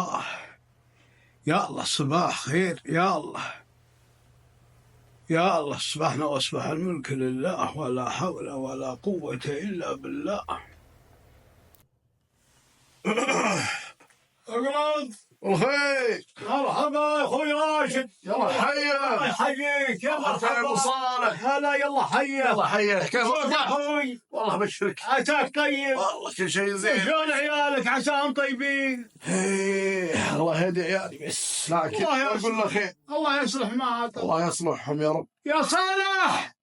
صباح. يا الله صباح خير. يا الله يا الله، أصبحنا وأصبح الملك لله، ولا حول ولا قوة إلا بالله. اقرض الخير. مرحبا يا اخوي راشد. يلا حيا. الله يحييك. يلا مرحبا ابو صالح. هلا يلا حيا. يلا حيا. كيف يا اخوي؟ والله بشرك. عساك طيب. والله كل شيء زين. شلون عيالك؟ عساهم طيبين. ايه الله يهدي عيالي بس، لكن اقول له خير. الله يصلح معك. الله يصلحهم يا رب. يا صالح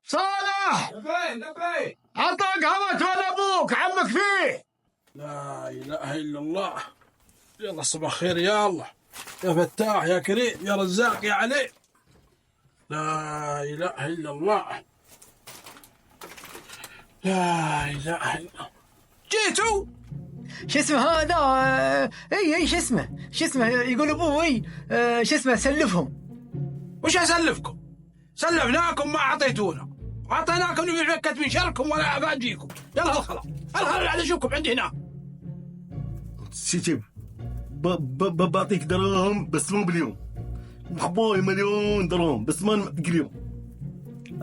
صالح، لبيك عطاك هوت ولا ابوك عمك فيه. لا اله الا الله. يلا صباح خير يا الله، يا فتاح يا كريم يا رزاق يا علي. لا اله الا الله. لا اله الا الله. جيتوا شو اسمه هذا؟ اي شو اسمه يقول ابوي شو اسمه سلفهم. وش اسلفكم؟ سلفناكم ما اعطيتونا، اعطيناكم نبي فكت من شركم ولا باجيكم. يلا خلاص الخلا اشوفكم عندي هنا. شوف بعطيك دراهم بس مو باليوم، وحباي مليون درهم بس ما نعطيك اليوم.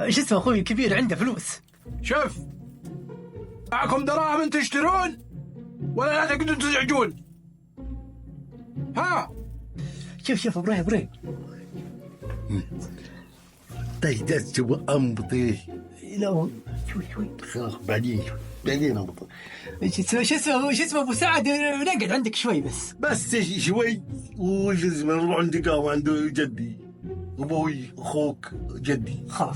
شو اسمه اخوي الكبير عنده فلوس. شوف معكم دراهم تشترون ولا لا تقدرون تزعجون؟ ها شوف ابراهيم تحتاج تبغى أنبطي. لا شوي خلاص بعدين أنبطي. شو اسمه ابو سعد نقعد عندك شوي بس شوي وش اسمه نروح عند قهوة عند جدي أبوي أخوك جدي. خلاص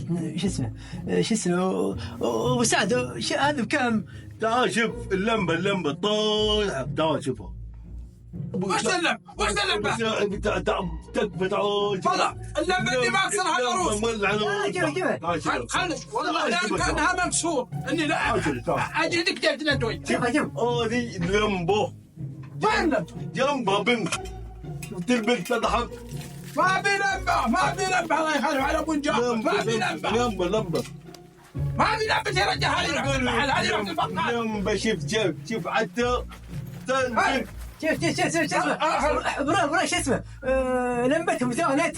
شو اسمه ابو سعد هذا بكم؟ تعال شوف اللمبة طالعة، تعال شوفها. وش اللمبة؟ تكفى تعال. والله اللمبة اللي ما اكسرها العروس. خلص والله كانها مكسور اني لا اجلدك جلدنا توي. هذه اللمبة. وين جنبها بنت البنت تضحك. ما في لمبة الله يخلف على ابو جابر. ما في لمبة ما في لمبة يا رجال. هذه رحت المحل، هذه رحت البقال. لمبة شوف حتى شوف ابراهيم شو اسمه لمبتهم كانت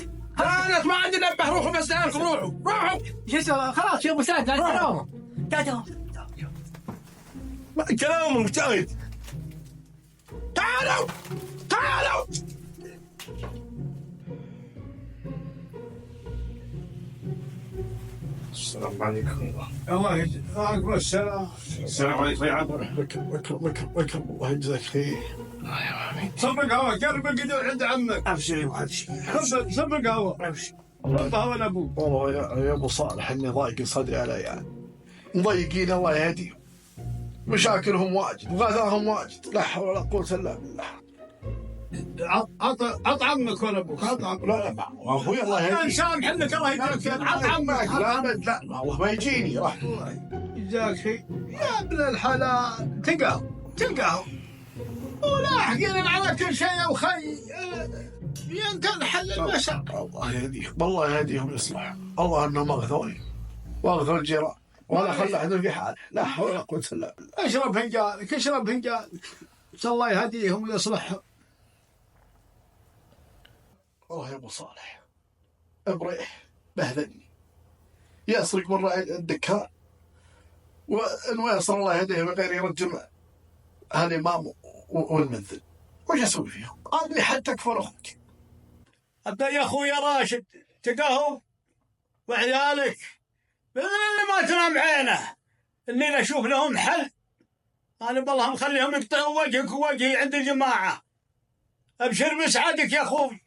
ما عندي لمبة. روحوا بس لكم روحوا. شو اسمه خلاص يا ابو سعد تعال ما كلامك جايد. تعالوا السلام عليكم. الله يجزاك. وعليكم السلام. السلام عليكم يا عبد. وكم الله يجزاك خير. صب القهوة. قرب القدر عند عمك. ابشر يا حاج. صب القهوة. ابشر. صبها ولا ابوك. والله يا ابو صالح اني ضايق صدري على يعني مضيقين. الله يهديهم، مشاكلهم واجد وغثاهم واجد. لا حول ولا قوة الا بالله. عط عمك ولا ابوك. عط عمك. لا اخوي الله يهديك. انسان حنك الله يجزاك خير. عط عمك. لا والله ما يجيني. الله يجزاك خير يا ابن الحلال. تلقاه ولا حقين على كل شيء يا اخي. انت الحل المساء. الله يهديهم والله يهديهم يصلح. الله انهم اغثوني واغثوا الجيران ولا خلى احد في حاله. لا حول ولا قوة الا بالله. اشرب فنجانك. الله يهديهم ويصلحهم. والله يا ابو صالح ابريح بهذلني يسرق مرة الدكان ويصل الله يهديه من غير يرجم هالامام والمنزل. وش اسوي فيهم؟ قال لي حد تكفر اخوك. انت يا اخوي راشد تقهو وعيالك من اللي ما تنام عينه اني اشوف لهم حل. انا بالله مخليهم يقطعوا وجهك ووجهي عند الجماعه. ابشر بسعادك يا اخوي.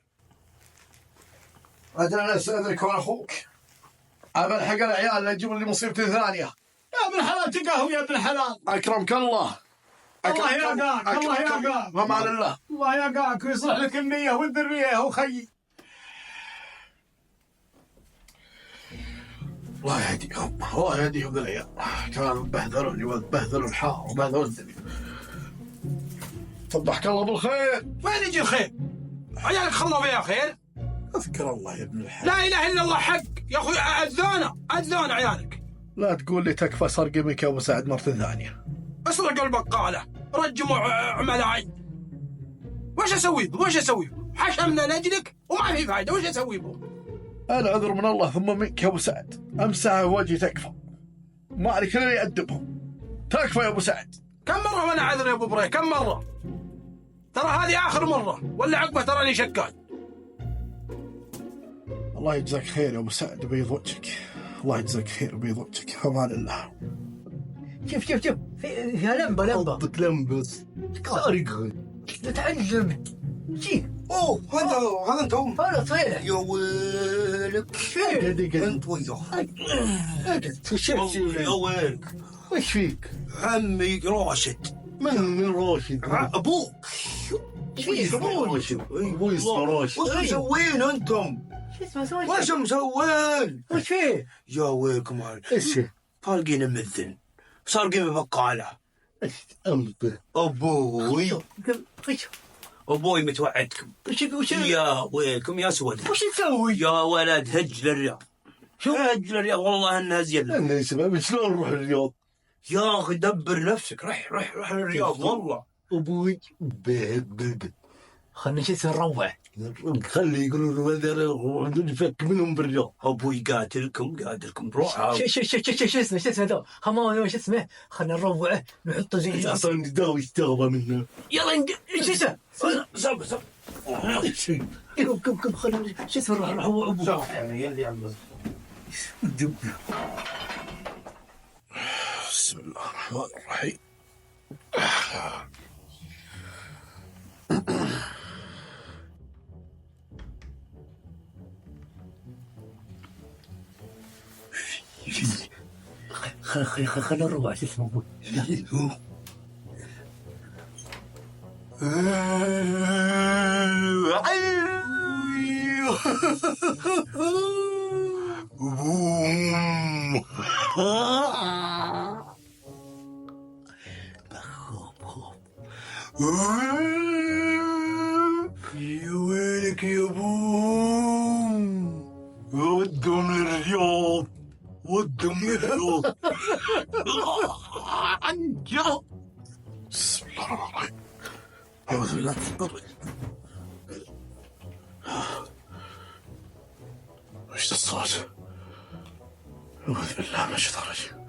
أجل أنا أستأذنك وأنا أخوك. أبى ألحق العيال لا يجيبوا لي مصيبة ثانية. يا ابن الحلال تقهو يا ابن الحلال. أكرمك الله. الله يرقاك. الله يرقاك. وما الله. الله يرقاك ويصلح لك النية والذرية يا أخي. الله يهديهم الله يهديهم العيال. كانوا بهذلوني وبهذلوا الحار وبهذلوا الدنيا. صبحك الله بالخير. وين يجي الخير؟ عيالك خلوا فيها خير. اذكر الله يا ابن الحلال. لا اله الا الله حق يا اخوي. اذان عيالك. لا تقول لي تكفى سرقي منك يا ابو سعد مرة ثانية. اسرقوا البقالة، رجموا عملاي. وش اسوي به؟ وش اسوي به؟ حشمنا لاجلك وما في فايده، وش اسوي به؟ العذر من الله ثم منك يا ابو سعد، امسحها وجهي تكفى. ما عليك الا يأدبهم. تكفى يا ابو سعد. كم مره وانا عذر يا ابو بريه؟ كم مره؟ ترى هذه اخر مره، ولا عقبه تراني شكاك. الله يجزاك خير يا ابو سعد وبيض وجهك. الله يجزاك خير وبيض وجهك. امان الله. شوف فيها لمبه. حطك لمبة بس سارقها. نتعجب. شي اوه هذا انتم. هذا صحيح. يا ويلك انت وياه. يا ويلك وش فيك؟ عمي راشد. من راشد؟ ابوك. ايش راشد. ابوي اسمه راشد. وش مسوين انتم؟ شو اسمه سوي؟ وش مسوين؟ وش فيه؟ يا ويلكم ايش؟ طالقين مذن سارقين بقالة. أمبه ابوي ابوي متوعدكم. وش يا ويلكم يا سود. وش نسوي؟ يا ولد هج للرياض. هج للرياض والله انها زين. أنا سبب شلون نروح الرياض؟ يا اخي دبر نفسك. رح للرياض والله. أبوي خلنا شو اسمه نروح. خلي يقولون نفك منهم بالرياض. ابوي قاتلكم روحوا. شو اسمه ذا حماية شو اسمه. خلنا نروعه نحطه زي أصلا نداوي استغبى منه. يلا شو اسمه. صبر قم خلنا شو اسمه نروح هو ابوه. يلي عم بسم الله الرحمن الرحيم. خلنا نروح شو اسمه ابوه. يا ويلك يا بوم. ودهم للرياض. عنجا. بسم الله الرحمن الرحيم. أعوذ بالله. وش الصوت؟ أعوذ بالله من الشيطان الرجيم.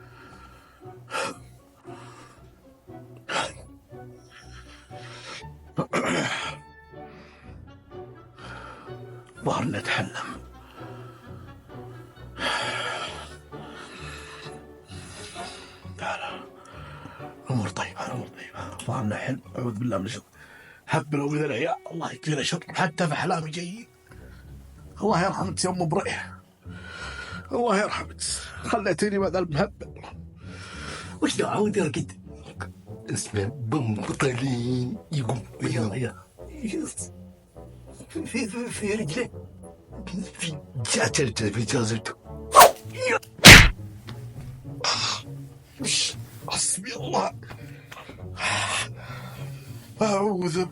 ظهر نتحلم. لا أمور طيبة. ظهرنا حلم. أعوذ بالله من الشيطان. حبنا ومن العيال الله يكفينا شر حتى في أحلامي جايين. الله يرحمك يا أم بريح. الله يرحمك. خليتني بدل المهبل. وش دعوة تركد؟ اسمه بمبطلين يقوم. يلا في رجله. جاتلته في جازلته. حسبي الله. أعوذ.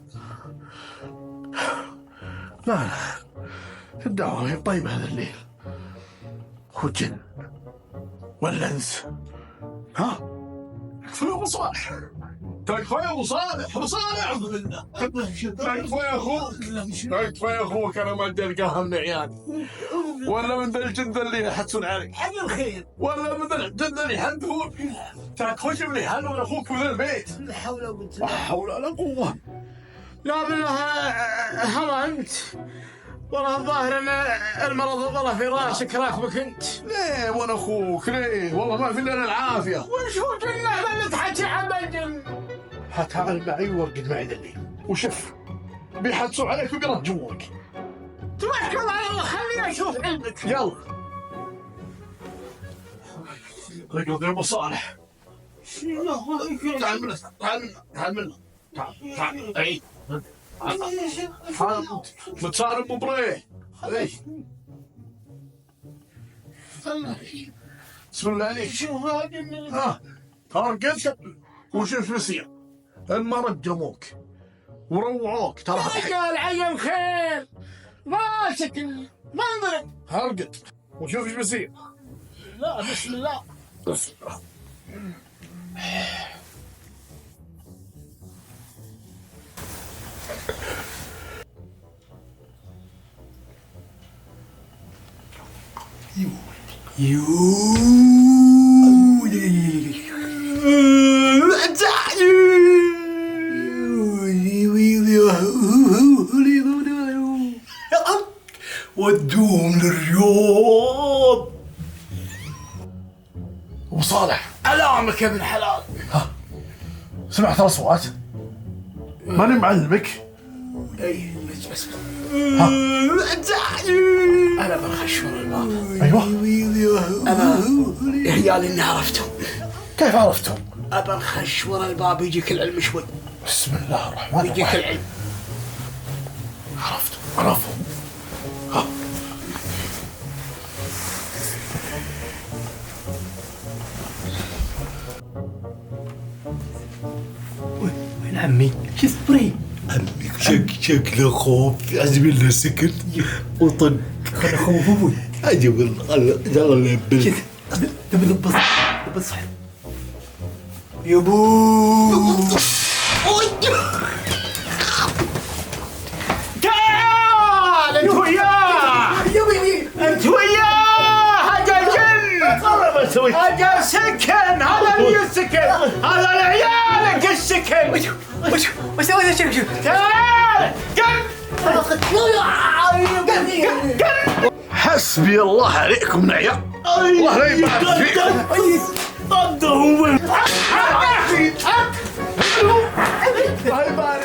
لا الدعوة هي طيبة هذا الليل. هو جن ولا انس؟ ها؟ يكفي ابو صالح. تكفى يا ابو صالح. ابو صالح اعوذ بالله. تكفى يا اخوك. تكفى يا اخوك. انا ما ادري القاها من عيالي ولا من ذا الجند اللي يحسون عليك. حق الخير. ولا من ذا الجند اللي يحدون. تكفى شوف لي هل ولا اخوك من البيت. لا حول ولا قوة. لا حول ولا قوة. لا بالله هلا انت والله الظاهر ان المرض ظل في راسك راكبك انت. ليه وانا اخوك ليه؟ والله ما في الا العافية. وش هو جنة اللي تحكي ابدا؟ تعال معي وارقد معي ذلي وشف بيحدسوا عليك وبيرجموك. توكل على الله خليني اشوف علمك. يلا رقد يا ابو صالح. تعال من تعال من تعال اي متصارم ابو بريه. بسم الله عليك. شوف هذا ارقد وشوف يصير. ما رجموك وروعوك ترى. قال عين خير راسك ما انضرب. ارقد وشوف ايش بيصير. لا بسم الله. ودوهم للرياض. وصالح علامك يا ابن حلال. سمعت الاصوات؟ ماني معلمك. اي بس ها انا بخش ورا الباب. ايوه. انا يا عيال اني عرفتهم. كيف عرفتهم؟ ابى نخش ورا الباب يجيك العلم شوي. بسم الله الرحمن يجيك الرحيم. العلم. عرفهم. ها وين عمي؟ شو صبري؟ عمك شكله خوف عزم له سكت وطق. خل اخوه ابوي. عجب الله يبلك. تبي لبس يا ابو تعال انت وياه، انت وياه. اجل جن، اجل سكن. هذا اللي السكن، هذا لعيالك السكن. وش سويت؟ شوف تعال حسبي الله عليكم يا عيال. الله لا يبارك فيكم. طقهم. الله يبارك